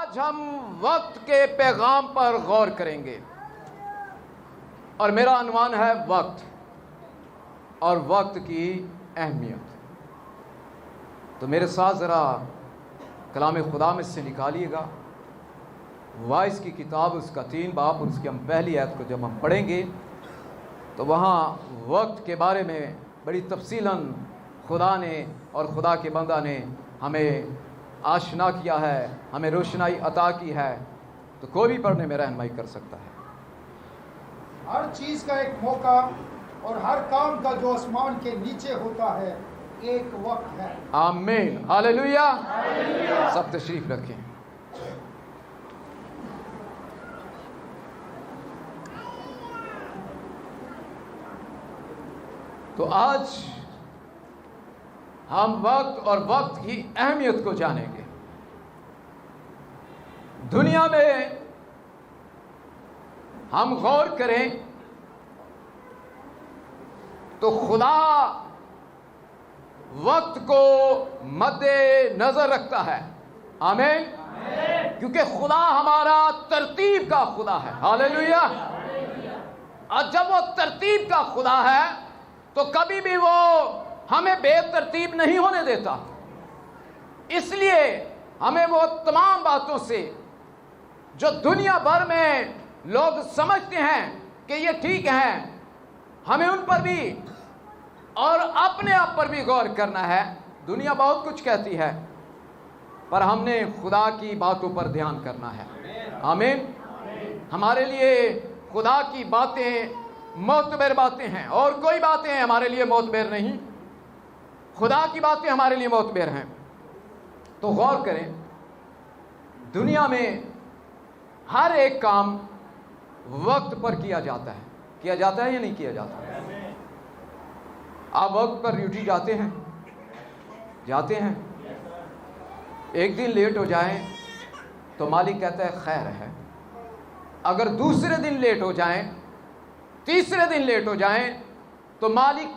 آج ہم وقت کے پیغام پر غور کریں گے اور میرا عنوان ہے وقت اور وقت کی اہمیت۔ تو میرے ساتھ ذرا کلام خدا میں سے نکالیے گا، وائس کی کتاب اس کا 3 باب اور اس کی ہم پہلی آیت کو جب ہم پڑھیں گے تو وہاں وقت کے بارے میں بڑی تفصیلاً خدا نے اور خدا کے بندہ نے ہمیں آشنا کیا ہے، ہمیں روشنائی عطا کی ہے، تو کوئی بھی پڑھنے میں رہنمائی کر سکتا ہے۔ ہر چیز کا ایک موقع اور ہر کام کا جو آسمان کے نیچے ہوتا ہے ایک وقت ہے۔ آمین، ہاللیلویہ۔ سب تشریف رکھیں۔ تو آج ہم وقت اور وقت کی اہمیت کو جانیں گے۔ دنیا میں ہم غور کریں تو خدا وقت کو مد نظر رکھتا ہے۔ آمین۔ کیونکہ خدا ہمارا ترتیب کا خدا ہے۔ ہاللیلویہ۔ اور جب وہ ترتیب کا خدا ہے تو کبھی بھی وہ ہمیں بے ترتیب نہیں ہونے دیتا۔ اس لیے ہمیں وہ تمام باتوں سے جو دنیا بھر میں لوگ سمجھتے ہیں کہ یہ ٹھیک ہیں، ہمیں ان پر بھی اور اپنے آپ پر بھی غور کرنا ہے۔ دنیا بہت کچھ کہتی ہے پر ہم نے خدا کی باتوں پر دھیان کرنا ہے۔ آمین۔ ہمارے لیے خدا کی باتیں معتبر باتیں ہیں اور کوئی باتیں ہمارے لیے معتبر نہیں، خدا کی باتیں ہمارے لیے معتبر ہیں۔ تو غور کریں، دنیا میں ہر ایک کام وقت پر کیا جاتا ہے۔ کیا جاتا ہے یا نہیں کیا جاتا؟ آپ وقت پر ڈیوٹی جاتے ہیں۔ ایک دن لیٹ ہو جائیں تو مالک کہتا ہے خیر ہے، اگر دوسرے دن لیٹ ہو جائیں، تیسرے دن لیٹ ہو جائیں تو مالک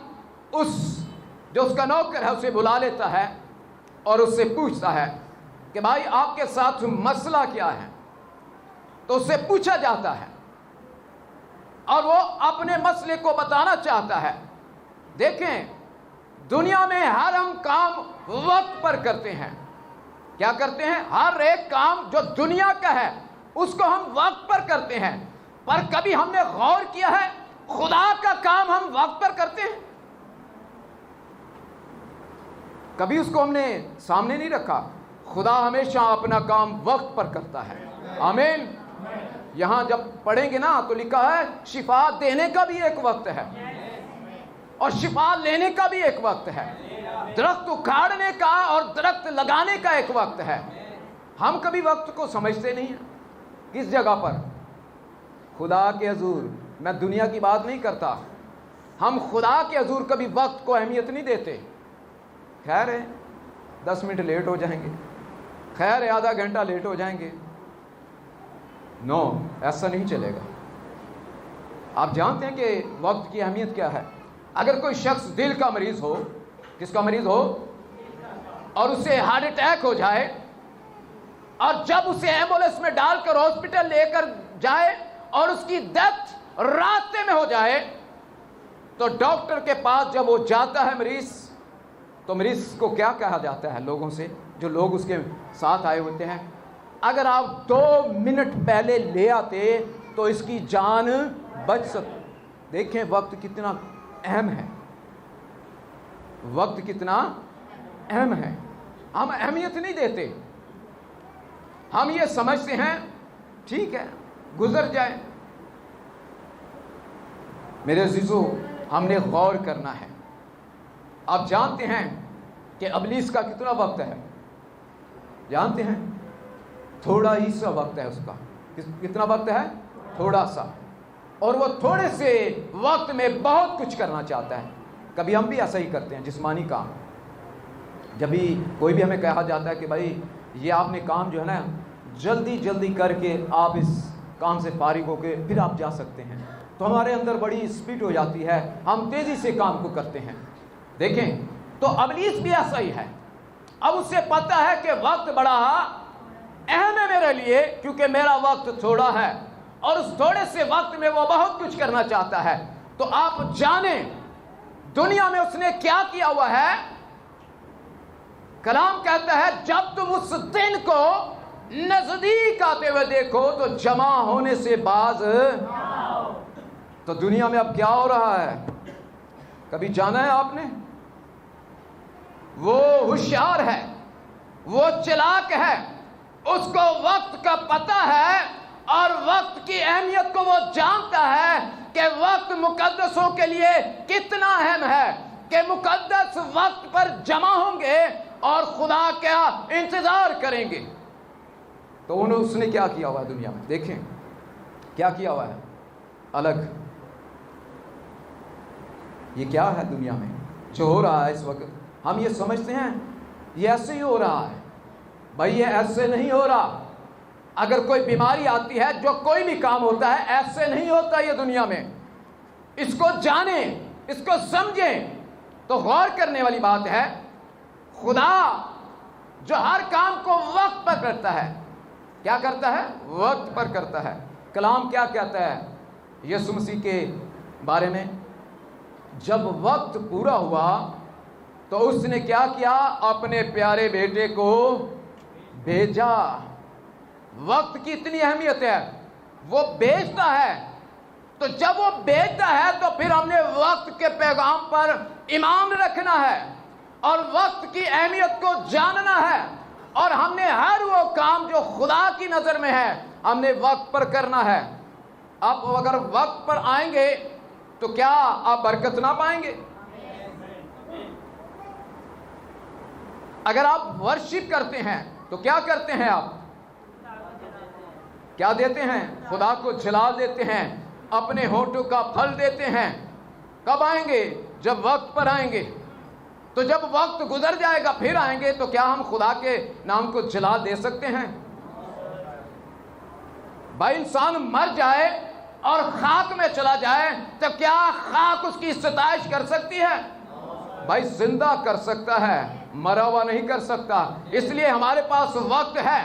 جو اس کا نوکر ہے اسے بلا لیتا ہے اور اس سے پوچھتا ہے کہ بھائی آپ کے ساتھ مسئلہ کیا ہے، تو اس سے پوچھا جاتا ہے اور وہ اپنے مسئلے کو بتانا چاہتا ہے۔ دیکھیں، دنیا میں ہر ہم کام وقت پر کرتے ہیں۔ کیا کرتے ہیں؟ ہر ایک کام جو دنیا کا ہے اس کو ہم وقت پر کرتے ہیں، پر کبھی ہم نے غور کیا ہے خدا کا کام ہم وقت پر کرتے ہیں؟ کبھی اس کو ہم نے سامنے نہیں رکھا۔ خدا ہمیشہ اپنا کام وقت پر کرتا ہے۔ آمین۔ یہاں جب پڑھیں گے نا تو لکھا ہے شفا دینے کا بھی ایک وقت ہے اور شفا لینے کا بھی ایک وقت ہے، درخت اکھاڑنے کا اور درخت لگانے کا ایک وقت ہے۔ ہم کبھی وقت کو سمجھتے نہیں ہیں۔ کس جگہ پر؟ خدا کے حضور۔ میں دنیا کی بات نہیں کرتا، ہم خدا کے حضور کبھی وقت کو اہمیت نہیں دیتے۔ خیر ہے 10 منٹ لیٹ ہو جائیں گے، خیر ہے آدھا گھنٹہ لیٹ ہو جائیں گے۔ نو، ایسا نہیں چلے گا۔ آپ جانتے ہیں کہ وقت کی اہمیت کیا ہے؟ اگر کوئی شخص دل کا مریض ہو، کس کا مریض ہو، اور اسے ہارٹ اٹیک ہو جائے اور جب اسے ایمبولینس میں ڈال کر ہاسپٹل لے کر جائے اور اس کی ڈیتھ راستے میں ہو جائے تو ڈاکٹر کے پاس جب وہ جاتا ہے مریض، تو مریض کو کیا کہا جاتا ہے لوگوں سے، جو لوگ اس کے ساتھ آئے ہوتے ہیں؟ اگر آپ 2 منٹ پہلے لے آتے تو اس کی جان بچ سکتی۔ دیکھیں وقت کتنا اہم ہے، وقت کتنا اہم ہے۔ ہم اہمیت نہیں دیتے، ہم یہ سمجھتے ہیں ٹھیک ہے گزر جائے۔ میرے عزیزو، ہم نے غور کرنا ہے۔ آپ جانتے ہیں کہ ابلیس کا کتنا وقت ہے؟ جانتے ہیں؟ تھوڑا ہی سا وقت ہے اس کا۔ کتنا وقت ہے؟ تھوڑا سا۔ اور وہ تھوڑے سے وقت میں بہت کچھ کرنا چاہتا ہے۔ کبھی ہم بھی ایسا ہی کرتے ہیں، جسمانی کام۔ جب بھی کوئی بھی ہمیں کہا جاتا ہے کہ بھائی یہ آپ نے کام جو ہے نا جلدی جلدی کر کے آپ اس کام سے فارغ ہو کے پھر آپ جا سکتے ہیں، تو ہمارے اندر بڑی اسپیڈ ہو جاتی ہے، ہم تیزی سے کام کو کرتے ہیں۔ دیکھیں تو ابلیس بھی ایسا ہی ہے۔ اب اسے پتہ ہے کہ وقت بڑا اہم ہے میرے میرے لیے کیونکہ میرا وقت تھوڑا ہے اور اس تھوڑے سے وقت میں وہ بہت کچھ کرنا چاہتا ہے. تو آپ جانیں دنیا میں اس نے کیا کیا ہوا ہے. کلام کہتا ہے جب تم اس دن کو نزدیک آتے ہوئے دیکھو تو جمع ہونے سے باز. تو دنیا میں اب کیا ہو رہا ہے؟ کبھی جانا ہے آپ نے؟ وہ ہوشیار ہے، وہ چلاک ہے، اس کو وقت کا پتہ ہے اور وقت کی اہمیت کو وہ جانتا ہے کہ وقت مقدسوں کے لیے کتنا اہم ہے، کہ مقدس وقت پر جمع ہوں گے اور خدا کا انتظار کریں گے. تو اس نے کیا کیا ہوا ہے دنیا میں؟ دیکھیں کیا کیا ہوا ہے الگ. یہ کیا ہے دنیا میں جو ہو رہا ہے اس وقت؟ ہم یہ سمجھتے ہیں یہ ایسے ہی ہو رہا ہے. بھائی یہ ایسے نہیں ہو رہا. اگر کوئی بیماری آتی ہے، جو کوئی بھی کام ہوتا ہے، ایسے نہیں ہوتا یہ دنیا میں. اس کو جانیں، اس کو سمجھیں. تو غور کرنے والی بات ہے خدا جو ہر کام کو وقت پر کرتا ہے. کیا کرتا ہے؟ وقت پر کرتا ہے. کلام کیا کہتا ہے یسوع مسیح کے بارے میں؟ جب وقت پورا ہوا تو اس نے کیا کیا؟ اپنے پیارے بیٹے کو بھیجا. وقت کی اتنی اہمیت ہے، وہ بھیجتا ہے. تو جب وہ بھیجتا ہے تو پھر ہم نے وقت کے پیغام پر ایمان رکھنا ہے اور وقت کی اہمیت کو جاننا ہے. اور ہم نے ہر وہ کام جو خدا کی نظر میں ہے ہم نے وقت پر کرنا ہے. اب اگر وقت پر آئیں گے تو کیا آپ برکت نہ پائیں گے؟ اگر آپ ورشپ کرتے ہیں تو کیا کرتے ہیں؟ آپ کیا دیتے ہیں؟ خدا کو جلال دیتے ہیں، اپنے ہونٹوں کا پھل دیتے ہیں. کب آئیں گے؟ جب وقت پر آئیں گے. تو جب وقت گزر جائے گا پھر آئیں گے تو کیا ہم خدا کے نام کو جلال دے سکتے ہیں؟ بھائی انسان مر جائے اور خاک میں چلا جائے تو کیا خاک اس کی ستائش کر سکتی ہے؟ بھائی زندہ کر سکتا ہے، مرا ہوا نہیں کر سکتا. اس لیے ہمارے پاس وقت ہے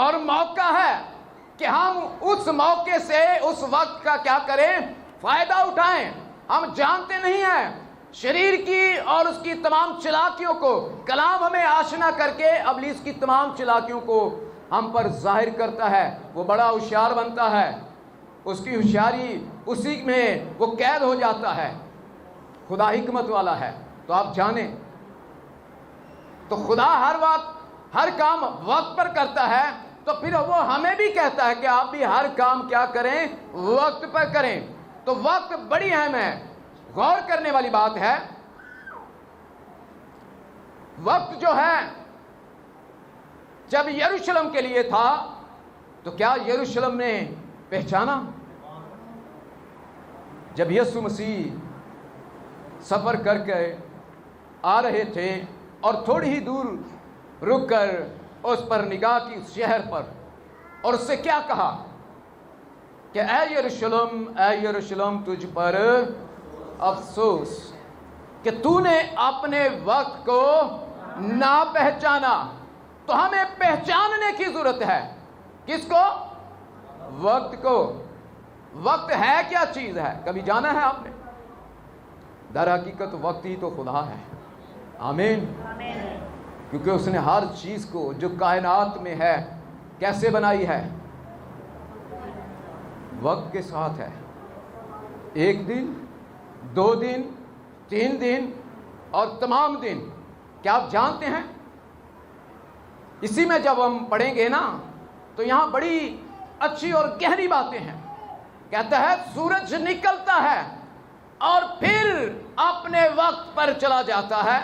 اور موقع ہے کہ ہم اس موقع سے اس وقت کا کیا کریں؟ فائدہ اٹھائیں. ہم جانتے نہیں ہیں شریر کی اور اس کی تمام چلاکیوں کو. کلام ہمیں آشنا کر کے ابلیس کی تمام چلاکیوں کو ہم پر ظاہر کرتا ہے. وہ بڑا ہوشیار بنتا ہے، اس کی ہوشیاری اسی میں وہ قید ہو جاتا ہے. خدا حکمت والا ہے. تو آپ جانیں تو خدا ہر وقت ہر کام وقت پر کرتا ہے. تو پھر وہ ہمیں بھی کہتا ہے کہ آپ بھی ہر کام کیا کریں؟ وقت پر کریں. تو وقت بڑی اہم ہے. غور کرنے والی بات ہے وقت جو ہے جب یروشلم کے لیے تھا تو کیا یروشلم نے پہچانا؟ جب یسوع مسیح سفر کر کے آ رہے تھے اور تھوڑی ہی دور رک کر اس پر نگاہ کی اس شہر پر اور اس سے کیا کہا کہ اے یروشلم تجھ پر افسوس کہ تو نے اپنے وقت کو نہ پہچانا. تو ہمیں پہچاننے کی ضرورت ہے. کس کو؟ وقت کو. وقت ہے کیا چیز ہے؟ کبھی جانا ہے آپ نے؟ در حقیقت وقت ہی تو خدا ہے. آمین. کیونکہ اس نے ہر چیز کو جو کائنات میں ہے کیسے بنائی ہے؟ وقت کے ساتھ ہے. ایک دن، 2 دن، 3 دن اور تمام دن. کیا آپ جانتے ہیں اسی میں جب ہم پڑھیں گے نا تو یہاں بڑی اچھی اور گہری باتیں ہیں. کہتا ہے سورج نکلتا ہے اور پھر اپنے وقت پر چلا جاتا ہے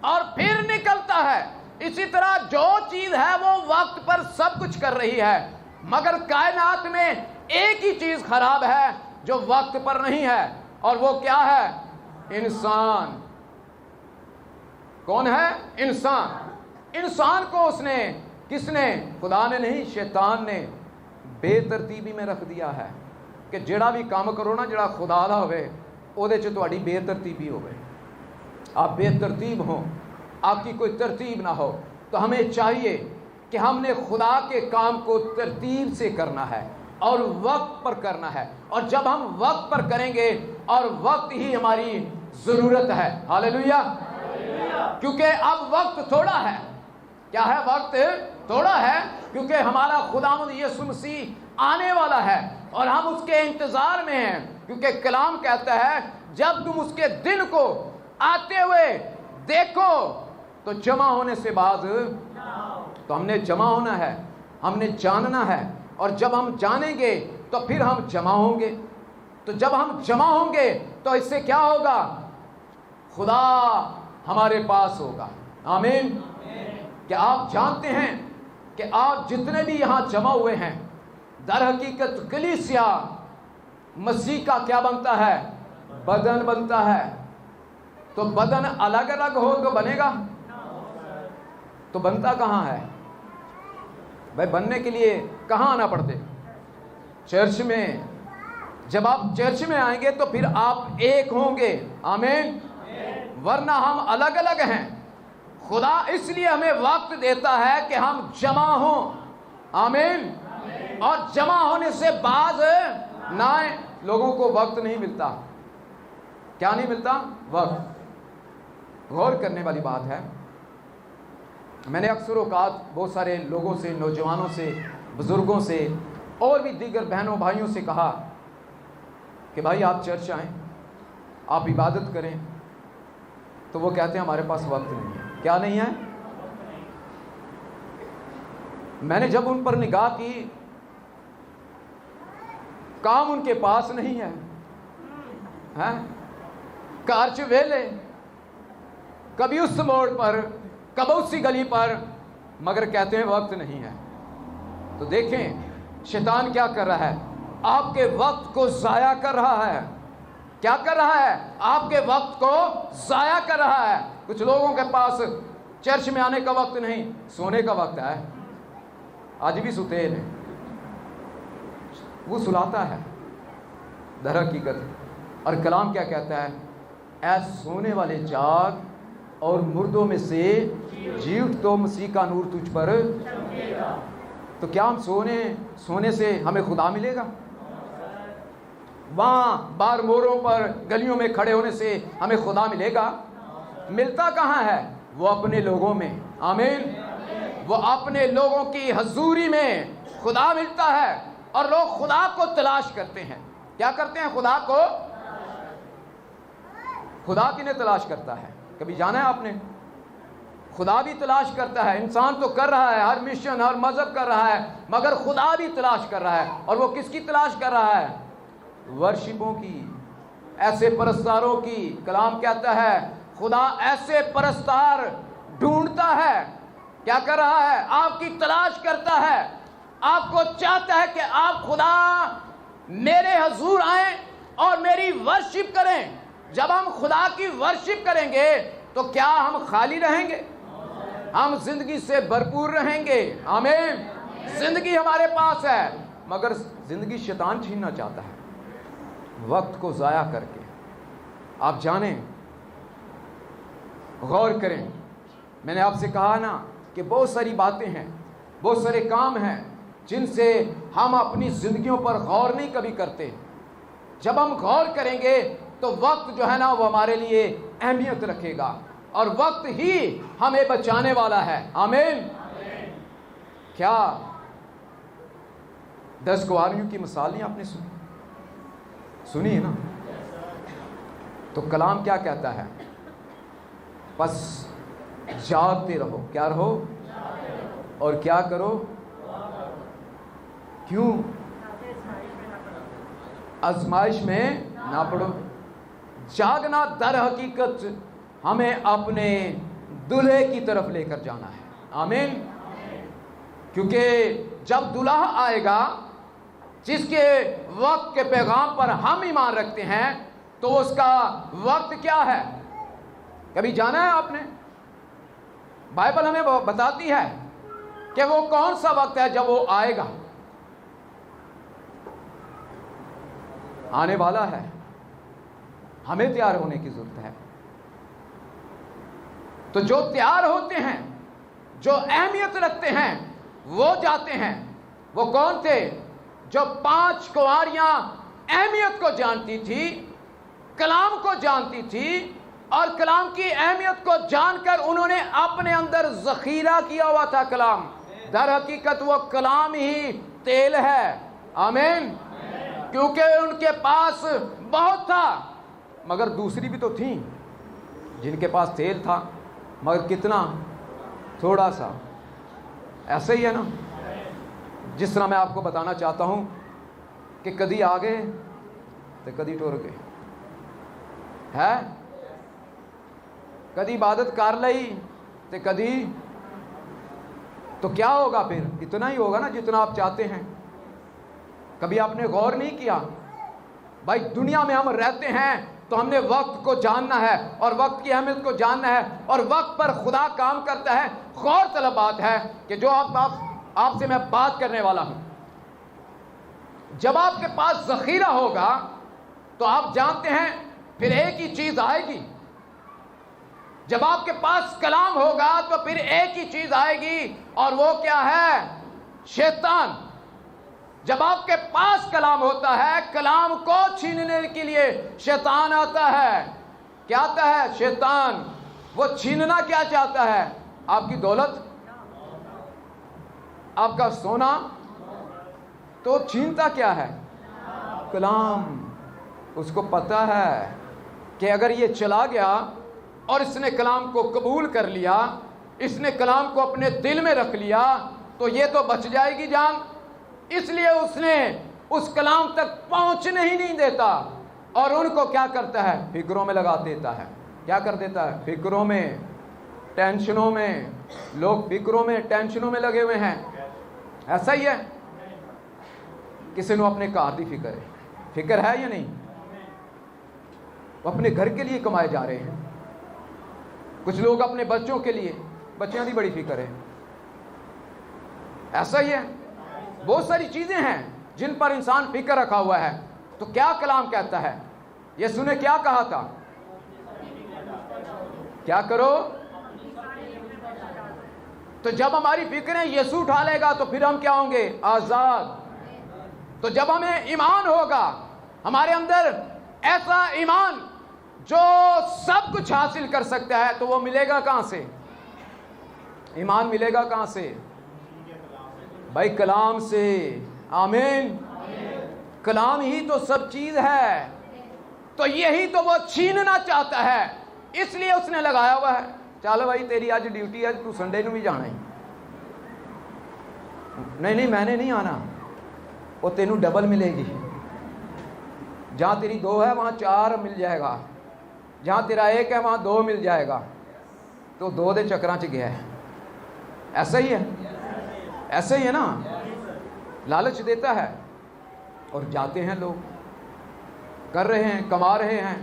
اور پھر نکلتا ہے. اسی طرح جو چیز ہے وہ وقت پر سب کچھ کر رہی ہے. مگر کائنات میں ایک ہی چیز خراب ہے جو وقت پر نہیں ہے، اور وہ کیا ہے؟ انسان. کون ہے؟ انسان. انسان کو اس نے کس نے؟ خدا نے نہیں، شیطان نے بے ترتیبی میں رکھ دیا ہے کہ جڑا بھی کام کرو نا جڑا خدا دا ہوئے او دے چ تہاڈی بے ترتیبی ہوئے. آپ بے ترتیب ہو، آپ کی کوئی ترتیب نہ ہو. تو ہمیں چاہیے کہ ہم نے خدا کے کام کو ترتیب سے کرنا ہے اور وقت پر کرنا ہے، اور جب ہم وقت پر کریں گے، اور وقت ہی ہماری ضرورت ہے، ہاللیلویہ، کیونکہ اب وقت تھوڑا ہے۔ کیا ہے؟ وقت تھوڑا ہے، کیونکہ ہمارا خداوند یسوع مسیح آنے والا ہے اور ہم اس کے انتظار میں ہیں، کیونکہ کلام کہتا ہے جب تم اس کے دن کو آتے ہوئے دیکھو تو جمع ہونے سے بعد، تو ہم نے جمع ہونا ہے، ہم نے جاننا ہے، اور جب ہم جانیں گے تو پھر ہم جمع ہوں گے۔ تو جب ہم جمع ہوں گے تو اس سے کیا ہوگا؟ خدا ہمارے پاس ہوگا۔ آمین۔ کیا آپ جانتے ہیں کہ آپ جتنے بھی یہاں جمع ہوئے ہیں، در حقیقت کلیسیا مسیح کا کیا بنتا ہے؟ بدن بنتا ہے۔ تو بدن الگ الگ ہو تو بنے گا؟ تو بنتا کہاں ہے بھائی؟ بننے کے لیے کہاں آنا پڑتے؟ چرچ میں۔ جب آپ چرچ میں آئیں گے تو پھر آپ ایک ہوں گے۔ آمین۔ ورنہ ہم الگ الگ ہیں۔ خدا اس لیے ہمیں وقت دیتا ہے کہ ہم جمع ہوں۔ آمین۔ اور جمع ہونے سے بعد نہ آئیں۔ لوگوں کو وقت نہیں ملتا۔ کیا نہیں ملتا؟ وقت۔ غور کرنے والی بات ہے۔ میں نے اکثر اوقات بہت سارے لوگوں سے، نوجوانوں سے، بزرگوں سے اور بھی دیگر بہنوں بھائیوں سے کہا کہ بھائی آپ چرچ آئیں، آپ عبادت کریں، تو وہ کہتے ہیں ہمارے پاس وقت نہیں ہے۔ کیا نہیں ہے؟ میں نے جب ان پر نگاہ کی، کام ان کے پاس نہیں ہے، کارچ ویلے، کبھی اس موڑ پر، کبھی اسی گلی پر، مگر کہتے ہیں وقت نہیں ہے۔ تو دیکھیں شیطان کیا کر رہا ہے؟ آپ کے وقت کو ضائع کر رہا ہے۔ کیا کر رہا ہے؟ آپ کے وقت کو ضائع کر رہا ہے۔ کچھ لوگوں کے پاس چرچ میں آنے کا وقت نہیں، سونے کا وقت ہے۔ آج بھی سوتے ہیں، وہ سلاتا ہے در حقیقت۔ اور کلام کیا کہتا ہے؟ اے سونے والے جاگ اور مردوں میں سے جی اٹھ، تو مسیح کا نور تجھ پر۔ تو کیا ہم سونے سے ہمیں خدا ملے گا؟ وہاں بار موروں پر، گلیوں میں کھڑے ہونے سے ہمیں خدا ملے گا؟ ملتا کہاں ہے؟ وہ اپنے لوگوں میں۔ آمین۔ وہ اپنے لوگوں کی حضوری میں خدا ملتا ہے، اور لوگ خدا کو تلاش کرتے ہیں۔ کیا کرتے ہیں؟ خدا کو۔ خدا کنہیں تلاش کرتا ہے؟ کبھی جانا ہے آپ نے؟ خدا بھی تلاش کرتا ہے۔ انسان تو کر رہا ہے، ہر مشن، ہر مذہب کر رہا ہے، مگر خدا بھی تلاش کر رہا ہے۔ اور وہ کس کی تلاش کر رہا ہے؟ ورشپوں کی، ایسے پرستاروں کی۔ کلام کہتا ہے خدا ایسے پرستار ڈھونڈتا ہے۔ کیا کر رہا ہے؟ آپ کی تلاش کرتا ہے۔ آپ کو چاہتا ہے کہ آپ خدا میرے حضور آئیں اور میری ورشپ کریں۔ جب ہم خدا کی ورشپ کریں گے تو کیا ہم خالی رہیں گے؟ ہم زندگی سے بھرپور رہیں گے۔ آمین۔ زندگی ہمارے پاس ہے، مگر زندگی شیطان چھیننا چاہتا ہے وقت کو ضائع کر کے۔ آپ جانیں، غور کریں، میں نے آپ سے کہا نا کہ بہت ساری باتیں ہیں، بہت سارے کام ہیں جن سے ہم اپنی زندگیوں پر غور نہیں کبھی کرتے۔ جب ہم غور کریں گے تو وقت جو ہے نا وہ ہمارے لیے اہمیت رکھے گا، اور وقت ہی ہمیں بچانے والا ہے۔ آمین۔ کیا 10 گواریوں کی مثال نہیں آپ نے سنی ہے نا؟ تو کلام کیا کہتا ہے؟ بس جاگتے رہو۔ کیا رہو؟ اور کیا کرو؟ کیوں؟ آزمائش میں نہ پڑو۔ جاگنا در حقیقت ہمیں اپنے دلہے کی طرف لے کر جانا ہے۔ آمین۔ کیونکہ جب دلہا آئے گا جس کے وقت کے پیغام پر ہم ایمان رکھتے ہیں، تو اس کا وقت کیا ہے؟ کبھی جانا ہے آپ نے؟ بائبل ہمیں بتاتی ہے کہ وہ کون سا وقت ہے جب وہ آئے گا۔ آنے والا ہے، ہمیں تیار ہونے کی ضرورت ہے۔ تو جو تیار ہوتے ہیں، جو اہمیت رکھتے ہیں وہ جاتے ہیں۔ وہ کون تھے؟ جو 5 کنواریاں اہمیت کو جانتی تھی، کلام کو جانتی تھی، اور کلام کی اہمیت کو جان کر انہوں نے اپنے اندر ذخیرہ کیا ہوا تھا کلام۔ در حقیقت وہ کلام ہی تیل ہے۔ آمین۔ کیونکہ ان کے پاس بہت تھا، مگر دوسری بھی تو تھیں جن کے پاس تیل تھا، مگر کتنا؟ تھوڑا سا۔ ایسے ہی ہے نا، جس طرح میں آپ کو بتانا چاہتا ہوں کہ کدی آگے تو کدی ٹور گئے ہے، کدی عبادت کر لئی تو کدی، تو کیا ہوگا پھر؟ اتنا ہی ہوگا نا جتنا آپ چاہتے ہیں۔ کبھی آپ نے غور نہیں کیا؟ بھائی دنیا میں ہم رہتے ہیں تو ہم نے وقت کو جاننا ہے، اور وقت کی اہمیت کو جاننا ہے، اور وقت پر خدا کام کرتا ہے۔ غور طلب بات ہے کہ جو آپ سے میں بات کرنے والا ہوں، جب آپ کے پاس ذخیرہ ہوگا تو آپ جانتے ہیں پھر ایک ہی چیز آئے گی۔ جب آپ کے پاس کلام ہوگا تو پھر ایک ہی چیز آئے گی، اور وہ کیا ہے؟ شیطان۔ جب آپ کے پاس کلام ہوتا ہے، کلام کو چھیننے کے لیے شیطان آتا ہے۔ کیا آتا ہے؟ شیطان۔ وہ چھیننا کیا چاہتا ہے؟ آپ کی دولت، آپ کا سونا۔ تو چھینتا کیا ہے؟ کلام۔ اس کو پتا ہے کہ اگر یہ چلا گیا اور اس نے کلام کو قبول کر لیا، اس نے کلام کو اپنے دل میں رکھ لیا، تو یہ تو بچ جائے گی جان۔ اس لیے اس نے اس کلام تک پہنچنے ہی نہیں دیتا، اور ان کو کیا کرتا ہے؟ فکروں میں لگا دیتا ہے۔ کیا کر دیتا ہے؟ فکروں میں، ٹینشنوں میں۔ لوگ فکروں میں، ٹینشنوں میں لگے ہوئے ہیں۔ ایسا ہی ہے۔ کسی نے اپنے کار دی فکر ہے یا نہیں؟ وہ اپنے گھر کے لیے کمائے جا رہے ہیں۔ کچھ لوگ اپنے بچوں کے لیے، بچیاں دی بڑی فکر ہے۔ ایسا ہی ہے۔ بہت ساری چیزیں ہیں جن پر انسان فکر رکھا ہوا ہے۔ تو کیا کلام کہتا ہے؟ یسوع نے کیا کہا تھا؟ کیا کرو؟ تو جب ہماری فکریں یسوع اٹھا لے گا تو پھر ہم کیا ہوں گے؟ آزاد۔ تو جب ہمیں ایمان ہوگا، ہمارے اندر ایسا ایمان جو سب کچھ حاصل کر سکتا ہے، تو وہ ملے گا کہاں سے؟ ایمان ملے گا کہاں سے؟ بھائی کلام سے۔ آمین۔ کلام ہی تو سب چیز ہے۔ تو یہی تو وہ چھیننا چاہتا ہے، اس لیے اس نے لگایا ہوا ہے۔ چلو بھائی تیری آج ڈیوٹی ہے، تو سنڈے نو بھی جانا ہی۔ نہیں میں نے نہیں آنا، وہ تینوں ڈبل ملے گی۔ جہاں تیری 2 ہے وہاں 4 مل جائے گا، جہاں تیرا 1 ہے وہاں 2 مل جائے گا۔ تو 2 دے چکراں چ گیا ہے۔ ایسا ہی ہے، ایسے ہی ہے نا۔ لالچ دیتا ہے اور جاتے ہیں لوگ، کر رہے ہیں، کما رہے ہیں،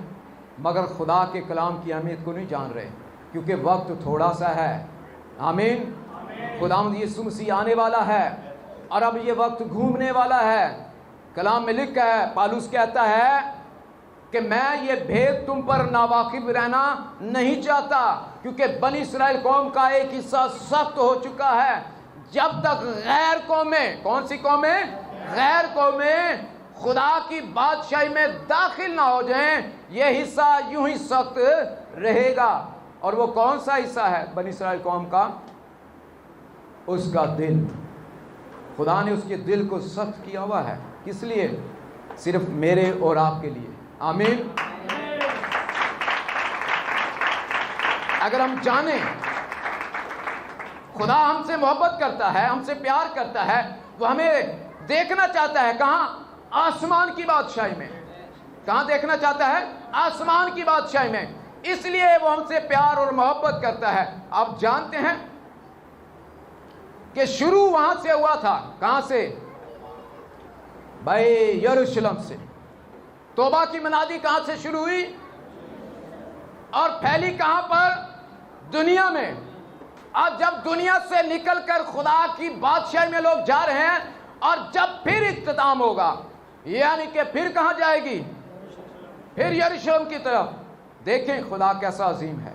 مگر خدا کے کلام کی اہمیت کو نہیں جان رہے، کیونکہ وقت تھوڑا سا ہے۔ آمین۔ خداوند یسوع مسیح آنے والا ہے، اور اب یہ وقت گھومنے والا ہے۔ کلام میں لکھا ہے، پالوس کہتا ہے کہ میں یہ بھید تم پر ناواقف رہنا نہیں چاہتا، کیونکہ بنی اسرائیل قوم کا ایک حصہ سخت ہو چکا ہے۔ جب تک غیر قومیں، کون سی قومیں؟ غیر قومیں خدا کی بادشاہی میں داخل نہ ہو جائیں، یہ حصہ یوں ہی سخت رہے گا۔ اور وہ کون سا حصہ ہے بنی اسرائیل قوم کا؟ اس کا دل۔ خدا نے اس کے دل کو سخت کیا ہوا ہے۔ کس لیے؟ صرف میرے اور آپ کے لیے۔ آمین۔ اگر ہم جانیں خدا ہم سے محبت کرتا ہے، ہم سے پیار کرتا ہے، وہ ہمیں دیکھنا چاہتا ہے کہاں؟ آسمان کی بادشاہی میں۔ کہاں دیکھنا چاہتا ہے؟ آسمان کی بادشاہی میں۔ اس لیے وہ ہم سے پیار اور محبت کرتا ہے۔ آپ جانتے ہیں کہ شروع وہاں سے ہوا تھا۔ کہاں سے؟ بھائی یروشلم سے۔ توبہ کی منادی کہاں سے شروع ہوئی اور پھیلی کہاں پر؟ دنیا میں۔ اب جب دنیا سے نکل کر خدا کی بادشاہی میں لوگ جا رہے ہیں، اور جب پھر اختتام ہوگا، یعنی کہ پھر کہاں جائے گی؟ پھر یروشلم کی طرف۔ دیکھیں خدا کیسا عظیم ہے،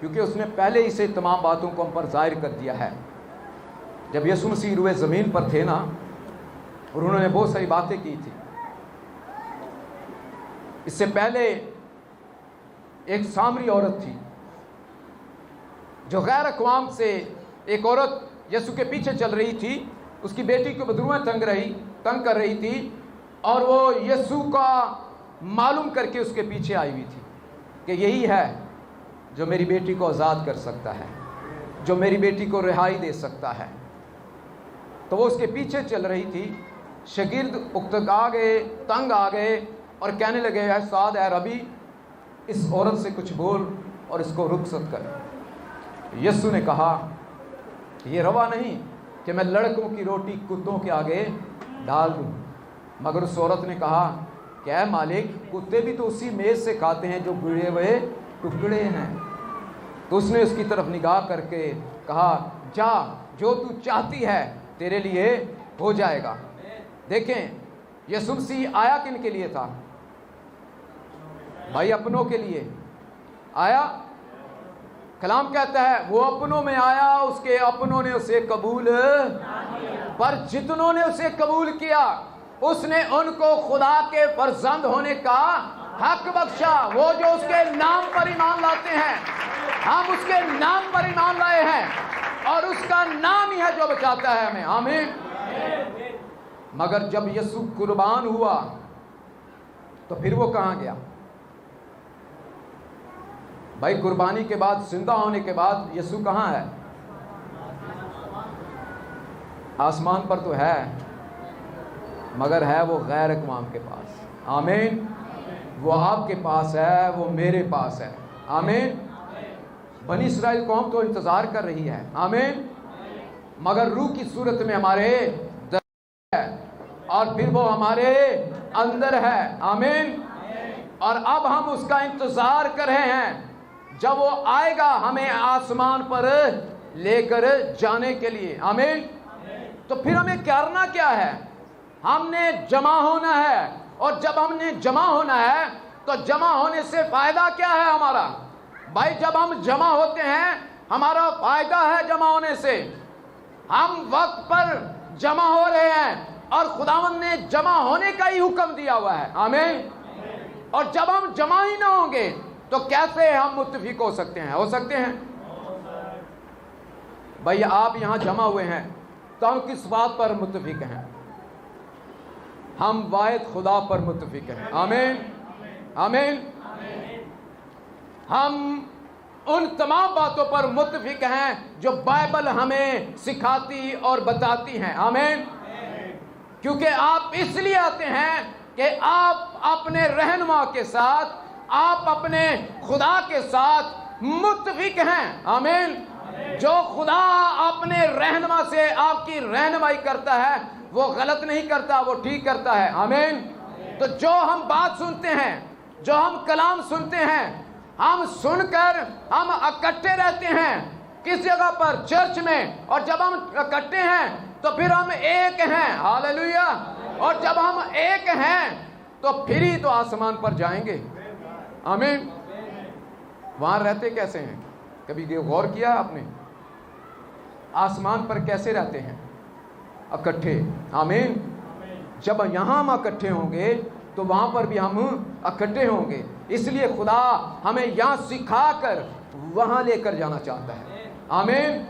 کیونکہ اس نے پہلے ہی سے تمام باتوں کو ہم پر ظاہر کر دیا ہے۔ جب یسوع مسیح روئے زمین پر تھے نا، اور انہوں نے بہت ساری باتیں کی تھی. اس سے پہلے ایک سامری عورت تھی جو غیر اقوام سے ایک عورت یسوع کے پیچھے چل رہی تھی. اس کی بیٹی کو بدروئیں تنگ کر رہی تھی، اور وہ یسوع کا معلوم کر کے اس کے پیچھے آئی ہوئی تھی کہ یہی ہے جو میری بیٹی کو آزاد کر سکتا ہے، جو میری بیٹی کو رہائی دے سکتا ہے. تو وہ اس کے پیچھے چل رہی تھی. شاگرد اکتگا گئے، تنگ آ گئے اور کہنے لگے، اے استاد، اے ربی، اس عورت سے کچھ بول اور اس کو رخصت کر. یسوع نے کہا یہ روا نہیں کہ میں لڑکوں کی روٹی کتوں کے آگے ڈال دوں. مگر اس عورت نے کہا کہ اے مالک، کتے بھی تو اسی میز سے کھاتے ہیں جو گرے ہوئے ٹکڑے ہیں. تو اس نے اس کی طرف نگاہ کر کے کہا، جا، جو تو چاہتی ہے تیرے لیے ہو جائے گا. دیکھیں، یسوع مسیح آیا کن کے لیے تھا؟ بھائی اپنوں کے لیے آیا. کلام کہتا ہے وہ اپنوں میں آیا، اس کے اپنوں نے اسے قبول، پر جتنوں نے اسے قبول کیا اس نے ان کو خدا کے فرزند ہونے کا حق بخشا. وہ جو اس کے نام پر ایمان لاتے ہیں. ہم اس کے نام پر ایمان لائے ہیں، اور اس کا نام ہی ہے جو بچاتا ہے ہمیں. آمین. مگر جب یسوع قربان ہوا تو پھر وہ کہاں گیا؟ بھائی قربانی کے بعد، زندہ ہونے کے بعد یسوع کہاں ہے؟ آسمان پر تو ہے، مگر ہے وہ غیر اقوام کے پاس. آمین. وہ آپ کے پاس ہے، وہ میرے پاس ہے. آمین. بنی اسرائیل قوم تو انتظار کر رہی ہے. آمین. مگر روح کی صورت میں ہمارے در ہے، اور پھر وہ ہمارے اندر ہے. آمین. اور اب ہم اس کا انتظار کر رہے ہیں جب وہ آئے گا ہمیں آسمان پر لے کر جانے کے لیے. آمین. تو پھر ہمیں کرنا کیا ہے؟ ہم نے جمع ہونا ہے. اور جب ہم نے جمع ہونا ہے تو جمع ہونے سے فائدہ کیا ہے ہمارا؟ بھائی جب ہم جمع ہوتے ہیں ہمارا فائدہ ہے جمع ہونے سے. ہم وقت پر جمع ہو رہے ہیں اور خداوند نے جمع ہونے کا ہی حکم دیا ہوا ہے. آمین. اور جب ہم جمع ہی نہ ہوں گے تو کیسے ہم متفق ہو سکتے ہیں؟ ہو سکتے ہیں؟ بھائی آپ یہاں جمع ہوئے ہیں تو ہم کس بات پر متفق ہیں؟ ہم واحد خدا پر متفق ہیں. آمین. آمین. ہم ان تمام باتوں پر متفق ہیں جو بائبل ہمیں سکھاتی اور بتاتی ہیں. آمین. کیونکہ آپ اس لیے آتے ہیں کہ آپ اپنے رہنما کے ساتھ، آپ اپنے خدا کے ساتھ متفق ہیں. آمین. جو خدا اپنے رہنما سے آپ کی رہنمائی کرتا ہے وہ غلط نہیں کرتا، وہ ٹھیک کرتا ہے. آمین. تو جو ہم بات سنتے ہیں، جو ہم کلام سنتے ہیں، ہم سن کر ہم اکٹھے رہتے ہیں کس جگہ پر؟ چرچ میں. اور جب ہم اکٹھے ہیں تو پھر ہم ایک ہیں. ہاللویا. اور جب ہم ایک ہیں تو پھر ہی تو آسمان پر جائیں گے. آمین. وہاں رہتے کیسے ہیں؟ کبھی غور کیا آپ نے؟ آسمان پر کیسے رہتے ہیں؟ اکٹھے. آمین. جب یہاں ہم اکٹھے ہوں گے تو وہاں پر بھی ہم اکٹھے ہوں گے. اس لیے خدا ہمیں یہاں سکھا کر وہاں لے کر جانا چاہتا ہے. آمین.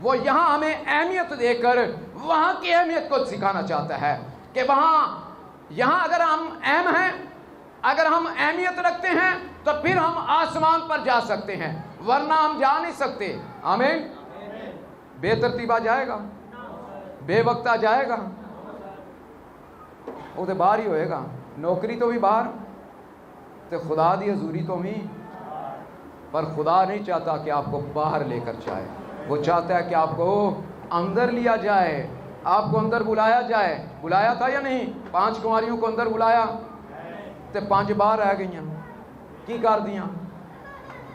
وہ یہاں ہمیں اہمیت دے کر وہاں کی اہمیت کو سکھانا چاہتا ہے کہ وہاں، یہاں اگر ہم اہم ہیں، اگر ہم اہمیت رکھتے ہیں تو پھر ہم آسمان پر جا سکتے ہیں، ورنہ ہم جا نہیں سکتے. آمین. بے ترتیبہ جائے گا، بے وقتہ جائے گا، وہ تو باہر ہی ہوئے گا. نوکری تو بھی باہر، تو خدا دی حضوری تو بھی. پر خدا نہیں چاہتا کہ آپ کو باہر لے کر جائے، وہ چاہتا ہے کہ آپ کو اندر لیا جائے، آپ کو اندر بلایا جائے. بلایا تھا یا نہیں؟ 5 کنواریوں کو اندر بلایا تو 5 باہر رہ گئیاں. کی کر دیاں؟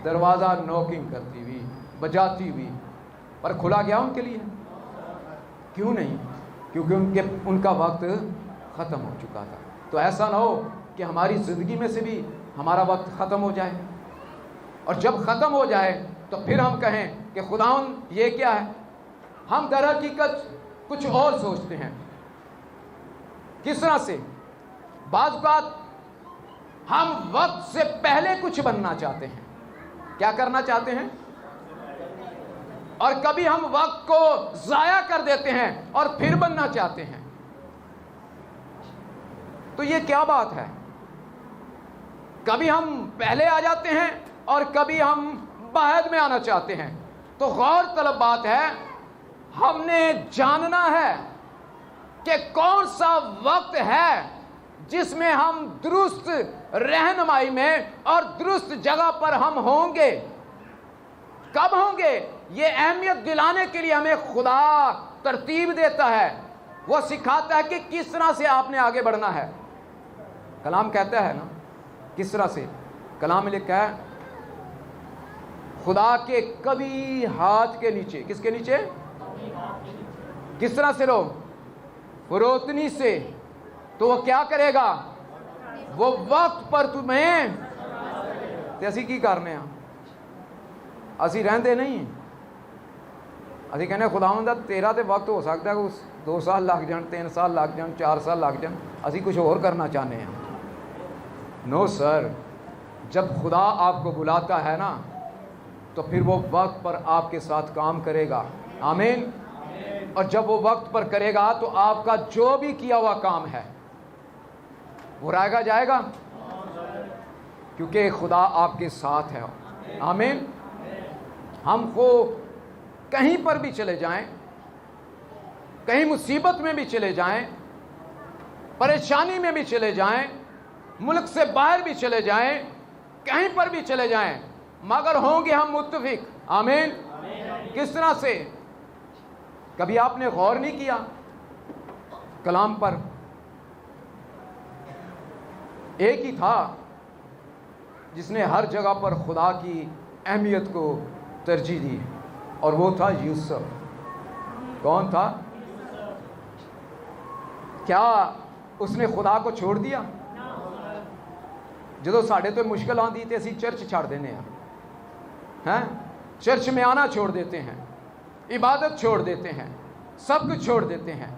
دروازہ نوکنگ کرتی ہوئی، بجاتی ہوئی، پر کھلا گیا ان کے لیے. کیوں نہیں؟ کیونکہ ان کا وقت ختم ہو چکا تھا. تو ایسا نہ ہو کہ ہماری زندگی میں سے بھی ہمارا وقت ختم ہو جائے، اور جب ختم ہو جائے تو پھر ہم کہیں کہ خداوند یہ کیا ہے؟ ہم در حقیقت کچھ اور سوچتے ہیں. کس طرح سے؟ بعض اوقات ہم وقت سے پہلے کچھ بننا چاہتے ہیں. کیا کرنا چاہتے ہیں؟ اور کبھی ہم وقت کو ضائع کر دیتے ہیں اور پھر بننا چاہتے ہیں. تو یہ کیا بات ہے؟ کبھی ہم پہلے آ جاتے ہیں اور کبھی ہم بعد میں آنا چاہتے ہیں. تو غور طلب بات ہے، ہم نے جاننا ہے کہ کون سا وقت ہے جس میں ہم درست رہنمائی میں اور درست جگہ پر ہم ہوں گے. کب ہوں گے؟ یہ اہمیت دلانے کے لیے ہمیں خدا ترتیب دیتا ہے. وہ سکھاتا ہے کہ کس طرح سے آپ نے آگے بڑھنا ہے. کلام کہتا ہے نا کس طرح سے. کلام میں لکھا ہے خدا کے کبھی ہاتھ کے نیچے. کس کے نیچے؟ کس طرح سے رہو؟ فروتنی سے. تو وہ کیا کرے گا؟ وہ وقت پر تمہیں. تے اسی کی کرنے ہیں؟ اسی رہندے نہیں. اسی کہنے خداوند تیرا تے وقت ہو سکتا ہے 2 سال لگ جان، 3 سال لگ جان، 4 سال لگ جان، اسی کچھ اور کرنا چاہنے ہیں. نو سر، جب خدا آپ کو بلاتا ہے نا تو پھر وہ وقت پر آپ کے ساتھ کام کرے گا. آمین. اور جب وہ وقت پر کرے گا تو آپ کا جو بھی کیا ہوا کام ہے وہ رائے جائے گا، کیونکہ خدا آپ کے ساتھ ہے. آمین. ہم کو کہیں پر بھی چلے جائیں، کہیں مصیبت میں بھی چلے جائیں، پریشانی میں بھی چلے جائیں، ملک سے باہر بھی چلے جائیں، کہیں پر بھی چلے جائیں، مگر ہوں گے ہم متفق. آمین. کس طرح سے؟ کبھی آپ نے غور نہیں کیا کلام پر؟ ایک ہی تھا جس نے ہر جگہ پر خدا کی اہمیت کو ترجیح دی، اور وہ تھا یوسف. کون تھا؟ کیا اس نے خدا کو چھوڑ دیا؟ جدو ساڑھے تو مشکل آندی تے اسی چرچ چھاڑ دینے ہیں، چرچ میں آنا چھوڑ دیتے ہیں، عبادت چھوڑ دیتے ہیں، سب کچھ چھوڑ دیتے ہیں.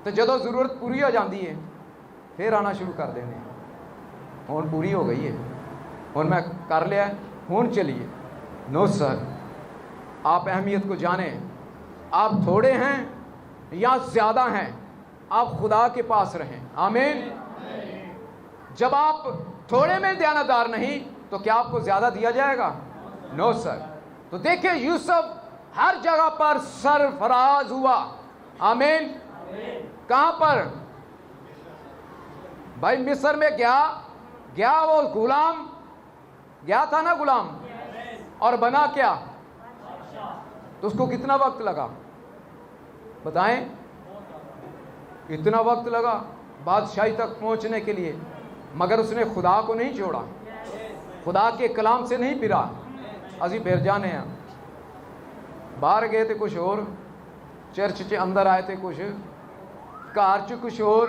تو جدو ضرورت پوری ہو جاندی ہے پھر آنا شروع کر دینے ہیں. ہون پوری ہو گئی ہے، ہون میں کر لیا ہے، ہون چلیے. نو سر، آپ اہمیت کو جانیں. آپ تھوڑے ہیں یا زیادہ ہیں، آپ خدا کے پاس رہیں. آمین. جب آپ تھوڑے میں دیانتدار نہیں تو کیا آپ کو زیادہ دیا جائے گا؟ نو سر. تو دیکھیں یوسف ہر جگہ پر سرفراز ہوا. آمین. کہاں پر؟ بھائی مصر میں گیا وہ غلام گیا تھا نا، غلام، اور بنا کیا؟ تو اس کو کتنا وقت لگا بتائیں؟ اتنا وقت لگا بادشاہی تک پہنچنے کے لیے، مگر اس نے خدا کو نہیں چھوڑا، خدا کے کلام سے نہیں پھرا. اسی پھر جانے ہیں. باہر گئے تھے کچھ اور، چرچ کے اندر آئے تھے کچھ، کار چ کچھ اور،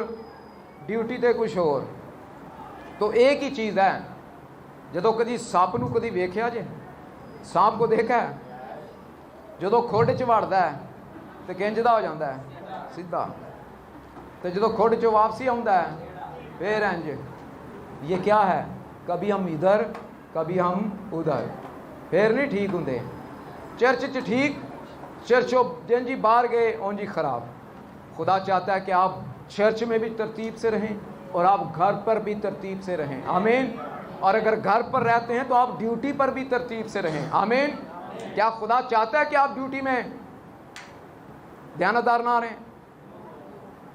ڈیوٹی تے کچھ اور. تو ایک ہی چیز ہے، جدو کدی سپ نو کدی ویکھیا جے؟ سانپ کو دیکھا ہے؟ جدو کھوڈ چ وڑدا ہے تو کنجدا ہو جاتا ہے سیدھا، تو جدو کھوڈ چ واپسی آتا ہے پھر انج. یہ کیا ہے؟ کبھی ہم ادھر کبھی ہم ادھر، پھر نہیں ٹھیک ہوں. چرچ چ ٹھیک، چرچوں جن جی باہر گئے اون جی خراب. خدا چاہتا ہے کہ آپ چرچ میں بھی ترتیب سے رہیں اور آپ گھر پر بھی ترتیب سے رہیں. آمین. اور اگر گھر پر رہتے ہیں تو آپ ڈیوٹی پر بھی ترتیب سے رہیں. آمین. کیا خدا چاہتا ہے کہ آپ ڈیوٹی میں دیانتدار نہ رہیں؟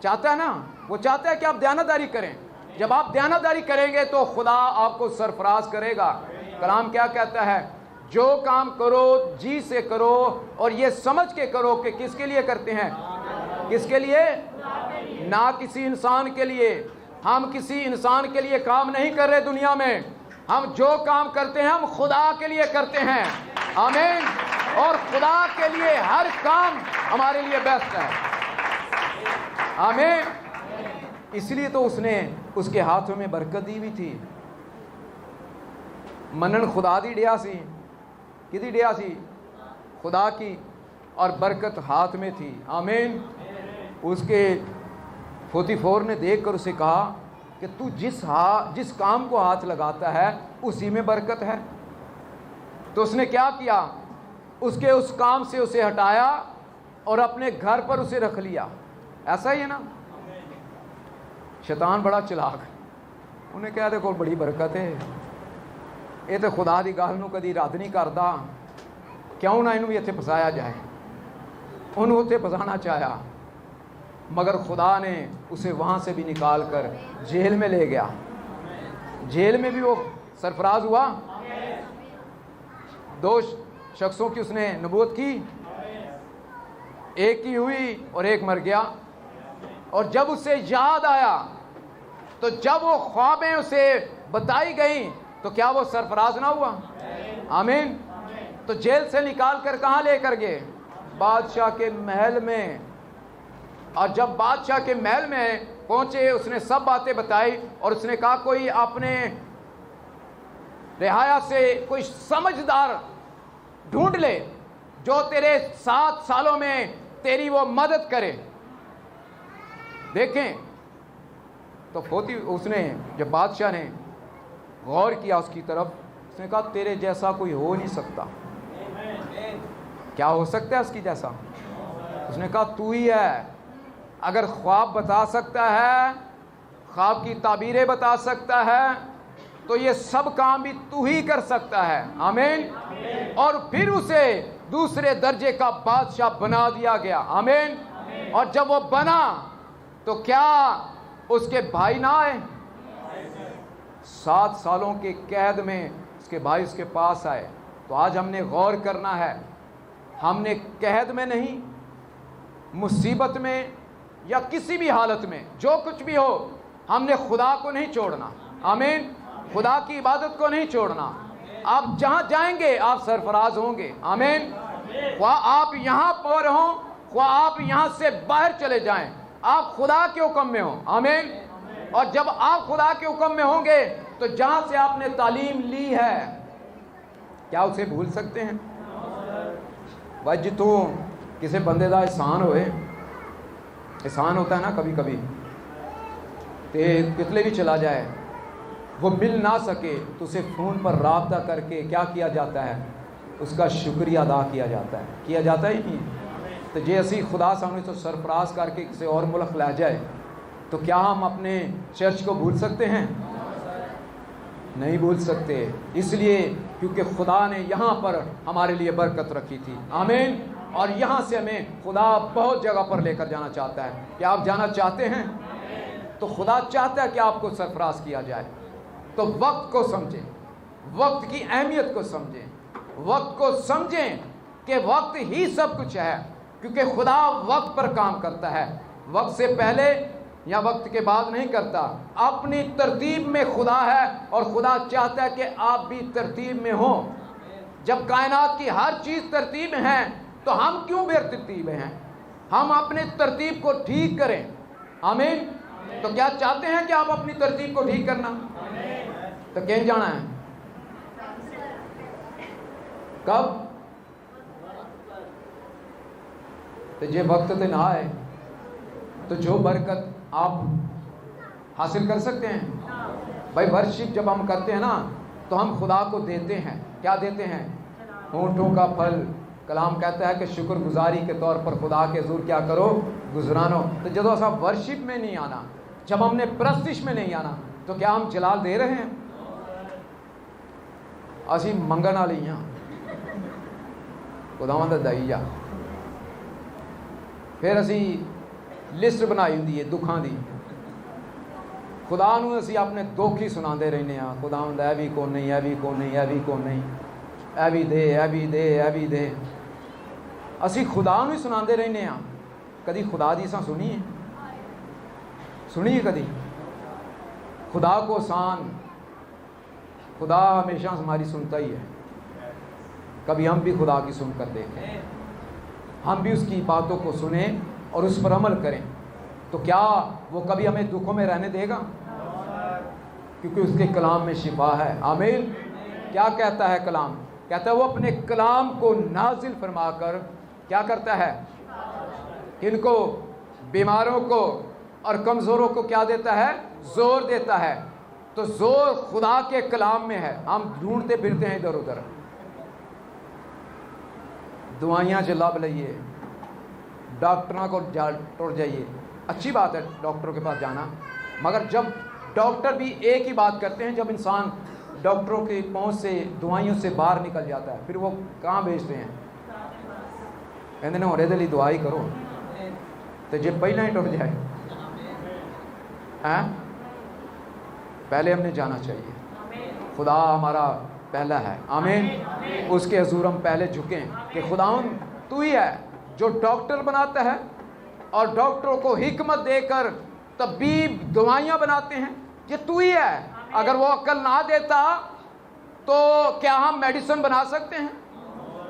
چاہتا ہے نا. وہ چاہتا ہے کہ آپ دیانتداری کریں. جب آپ دیانتداری کریں گے تو خدا آپ کو سرفراز کرے گا. کلام کیا کہتا ہے؟ جو کام کرو جی سے کرو اور یہ سمجھ کے کرو کہ کس کے لیے کرتے ہیں. کس کے لیے؟ نہ کسی انسان کے لیے. ہم کسی انسان کے لیے کام نہیں کر رہے دنیا میں. ہم جو کام کرتے ہیں ہم خدا کے لیے کرتے ہیں. آمین. اور خدا کے لیے ہر کام ہمارے لیے بیسٹ ہے. آمین. اس لیے تو اس نے اس کے ہاتھوں میں برکت دی ہوئی تھی. منن خدا دی ڈیا سی. کدی ڈیا سی؟ خدا کی. اور برکت ہاتھ میں تھی. آمین. اس کے 44 نے دیکھ کر اسے کہا کہ تو جس کام کو ہاتھ لگاتا ہے اسی میں برکت ہے. تو اس نے کیا کیا؟ اس کام سے اسے ہٹایا اور اپنے گھر پر اسے رکھ لیا. ایسا ہی ہے نا. شیطان بڑا چلاک ہے. انہیں کہا دیکھو بڑی برکت ہے, یہ تو خدا دی گل نو کدی رد نہیں کرتا, کیوں نہ انہوں بھی اتنے پھسایا جائے. انہوں اتنے پھسانا چاہیا, مگر خدا نے اسے وہاں سے بھی نکال کر جیل میں لے گیا. جیل میں بھی وہ سرفراز ہوا. 2 شخصوں کی اس نے نبوت کی, ایک کی ہوئی اور ایک مر گیا. اور جب اسے یاد آیا تو جب وہ خوابیں اسے بتائی گئیں تو کیا وہ سرفراز نہ ہوا؟ آمین. تو جیل سے نکال کر کہاں لے کر گئے؟ بادشاہ کے محل میں. اور جب بادشاہ کے محل میں پہنچے اس نے سب باتیں بتائی اور اس نے کہا کوئی اپنے رعایا سے کوئی سمجھدار ڈھونڈ لے جو تیرے 7 سالوں میں تیری وہ مدد کرے. دیکھیں تو اس نے جب بادشاہ نے غور کیا اس کی طرف, اس نے کہا تیرے جیسا کوئی ہو نہیں سکتا. کیا ہو سکتا ہے اس کی جیسا؟ اس نے کہا تو ہی ہے. اگر خواب بتا سکتا ہے, خواب کی تعبیریں بتا سکتا ہے, تو یہ سب کام بھی تو ہی کر سکتا ہے. آمین. اور پھر اسے دوسرے درجے کا بادشاہ بنا دیا گیا. آمین. اور جب وہ بنا تو کیا اس کے بھائی نہ آئے؟ 7 سالوں کے قید میں اس کے بھائی اس کے پاس آئے. تو آج ہم نے غور کرنا ہے, ہم نے قید میں نہیں, مصیبت میں یا کسی بھی حالت میں جو کچھ بھی ہو, ہم نے خدا کو نہیں چھوڑنا. آمین. خدا کی عبادت کو نہیں چھوڑنا. آپ جہاں جائیں گے آپ سرفراز ہوں گے. آمین. خواہ آپ یہاں پر ہوں, خواہ آپ یہاں سے باہر چلے جائیں, آپ خدا کے حکم میں ہوں. آمین. اور جب آپ خدا کے حکم میں ہوں گے تو جہاں سے آپ نے تعلیم لی ہے کیا اسے بھول سکتے ہیں؟ بھائی تو کسی بندے دا احسان ہوئے, احسان ہوتا ہے نا کبھی کبھی, تے کتنے بھی چلا جائے, وہ مل نہ سکے تو اسے فون پر رابطہ کر کے کیا کیا جاتا ہے؟ اس کا شکریہ ادا کیا جاتا ہے. کیا جاتا ہی نہیں. تو جے اسی خدا سامنے تو سرفراز کر کے کسی اور ملک لے جائے تو کیا ہم اپنے چرچ کو بھول سکتے ہیں؟ نہیں بھول سکتے. اس لیے کیونکہ خدا نے یہاں پر ہمارے لیے برکت رکھی تھی. آمین. اور یہاں سے ہمیں خدا بہت جگہ پر لے کر جانا چاہتا ہے. کیا آپ جانا چاہتے ہیں؟ تو خدا چاہتا ہے کہ آپ کو سرفراز کیا جائے. تو وقت کو سمجھیں, وقت کی اہمیت کو سمجھیں, وقت کو سمجھیں کہ وقت ہی سب کچھ ہے, کیونکہ خدا وقت پر کام کرتا ہے. وقت سے پہلے یا وقت کے بعد نہیں کرتا. اپنی ترتیب میں خدا ہے اور خدا چاہتا ہے کہ آپ بھی ترتیب میں ہوں. جب کائنات کی ہر چیز ترتیب میں ہے تو ہم کیوں بے ترتیب ہیں؟ ہم اپنے ترتیب کو ٹھیک کریں. آمین. تو کیا چاہتے ہیں کہ آپ اپنی ترتیب کو ٹھیک کرنا؟ تو کہیں جانا ہے؟ کب؟ تو یہ وقت تے نہ آئے تو جو برکت آپ حاصل کر سکتے ہیں. بھائی ورشپ جب ہم کرتے ہیں نا تو ہم خدا کو دیتے ہیں. کیا دیتے ہیں؟ ہونٹوں کا پھل. کلام کہتا ہے کہ شکر گزاری کے طور پر خدا کے حضور کیا کرو؟ گزرانو. تو جب ایسا ورشپ میں نہیں آنا, جب ہم نے پرستش میں نہیں آنا, تو کیا ہم جلال دے رہے ہیں؟ اسی منگن والی ہاں, خداوند دا دائی جا. پھر اسی لسٹ بنائی ہوندی ہے دکھاں دی. خدا نو اسی اپنے دکھ ہی سناندے رہنے ہاں. خداوند اے بھی کون نہیں, اے بھی کون نہیں, اے بھی کون نہیں, اے بھی دے, اے بھی دے, اے بھی دے. اسی خدا نو ہی سناندے رہنے ہاں. کدی خدا دی ساں سنی ہے؟ سنی ہے کدی؟ خدا کو آسان, خدا ہمیشہ ہماری سنتا ہی ہے. کبھی ہم بھی خدا کی سن کر دیکھیں, ہم بھی اس کی باتوں کو سنیں اور اس پر عمل کریں. تو کیا وہ کبھی ہمیں دکھوں میں رہنے دے گا؟ کیونکہ اس کے کلام میں شفا ہے. آمین. کیا کہتا ہے کلام؟ کہتا ہے وہ اپنے کلام کو نازل فرما کر کیا کرتا ہے؟ ان کو بیماروں کو اور کمزوروں کو کیا دیتا ہے؟ زور دیتا ہے. تو زور خدا کے کلام میں ہے. ہم ڈھونڈتے پھرتے ہیں ادھر ادھر. دوائیاں جو لب لئیے, ڈاکٹروں کو ٹر جائیے. اچھی بات ہے ڈاکٹروں کے پاس جانا, مگر جب ڈاکٹر بھی ایک ہی بات کرتے ہیں, جب انسان ڈاکٹروں کی پہنچ سے دوائیوں سے باہر نکل جاتا ہے, پھر وہ کہاں بھیجتے ہیں؟ کہتے ہیں ہورے دلی دعائی کرو تو جب پہلے ہی ٹر جائے. پہلے ہم نے جانا چاہیے. خدا ہمارا پہلا ہے. آمین. اس کے حضور ہم پہلے جھکیں کہ خداوند تو ہی ہے جو ڈاکٹر بناتا ہے اور ڈاکٹروں کو حکمت دے کر طبیب دوائیاں بناتے ہیں. یہ تو ہی ہے. اگر وہ عقل نہ دیتا تو کیا ہم میڈیسن بنا سکتے ہیں؟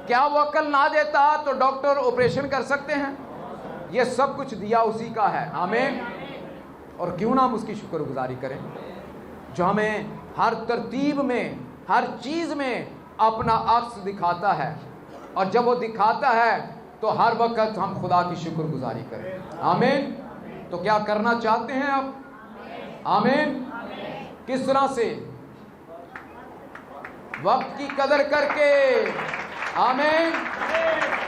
کیا وہ عقل نہ دیتا تو ڈاکٹر آپریشن کر سکتے ہیں؟ یہ سب کچھ دیا اسی کا ہے. آمین. اور کیوں نہ ہم اس کی شکر گزاری کریں جو ہمیں ہر ترتیب میں, ہر چیز میں اپنا عکس دکھاتا ہے, اور جب وہ دکھاتا ہے تو ہر وقت ہم خدا کی شکر گزاری کریں. آمین. تو کیا کرنا چاہتے ہیں آپ؟ آمین. کس طرح سے؟ وقت کی قدر کر کے. آمین.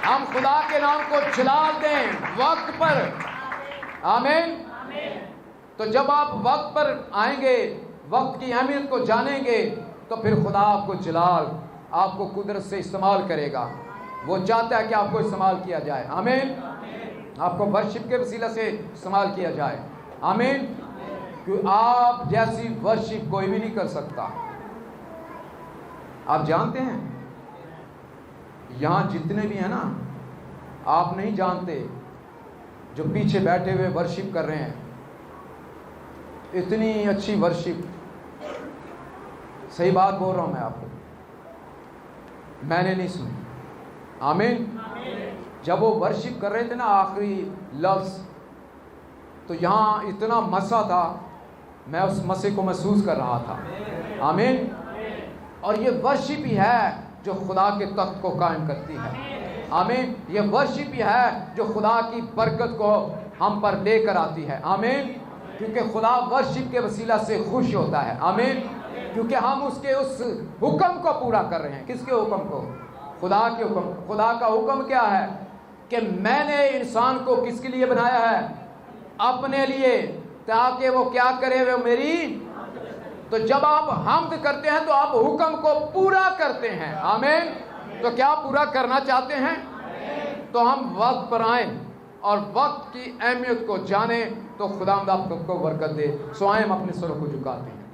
ہم خدا کے نام کو جلال دیں وقت پر. آمین. تو جب آپ وقت پر آئیں گے, وقت کی اہمیت کو جانیں گے, تو پھر خدا آپ کو جلال, آپ کو قدرت سے استعمال کرے گا. وہ چاہتا ہے کہ آپ کو استعمال کیا جائے. آمین. آپ کو ورشپ کے وسیلہ سے استعمال کیا جائے. آمین. کہ آپ جیسی ورشپ کوئی بھی نہیں کر سکتا. آپ جانتے ہیں یہاں جتنے بھی ہیں نا, آپ نہیں جانتے جو پیچھے بیٹھے ہوئے ورشپ کر رہے ہیں, اتنی اچھی ورشپ. صحیح بات بول رہا ہوں میں آپ کو, میں نے نہیں سنی. آمین. جب وہ ورشپ کر رہے تھے نا آخری لفظ, تو یہاں اتنا مسا تھا, میں اس مسے کو محسوس کر رہا تھا. آمین. اور یہ ورشپ ہی ہے جو خدا کے تخت کو قائم کرتی ہے. آمین. یہ ورشپ ہی ہے جو خدا کی برکت کو ہم پر لے کر آتی ہے. آمین. کیونکہ خدا ورشپ کے وسیلہ سے خوش ہوتا ہے. آمین. کیونکہ ہم اس کے اس حکم کو پورا کر رہے ہیں. کس کے حکم کو؟ خدا کے حکم. خدا کا حکم کیا ہے؟ کہ میں نے انسان کو کس کے لیے بنایا ہے؟ اپنے لیے, تاکہ وہ کیا کرے, وہ میری. تو جب آپ حمد کرتے ہیں تو آپ حکم کو پورا کرتے ہیں. آمین. تو کیا پورا کرنا چاہتے ہیں؟ تو ہم وقت پر آئیں اور وقت کی اہمیت کو جانیں, تو خدا آپ کو برکت دے. سو آئیں ہم اپنے سروں کو جھکاتے ہیں.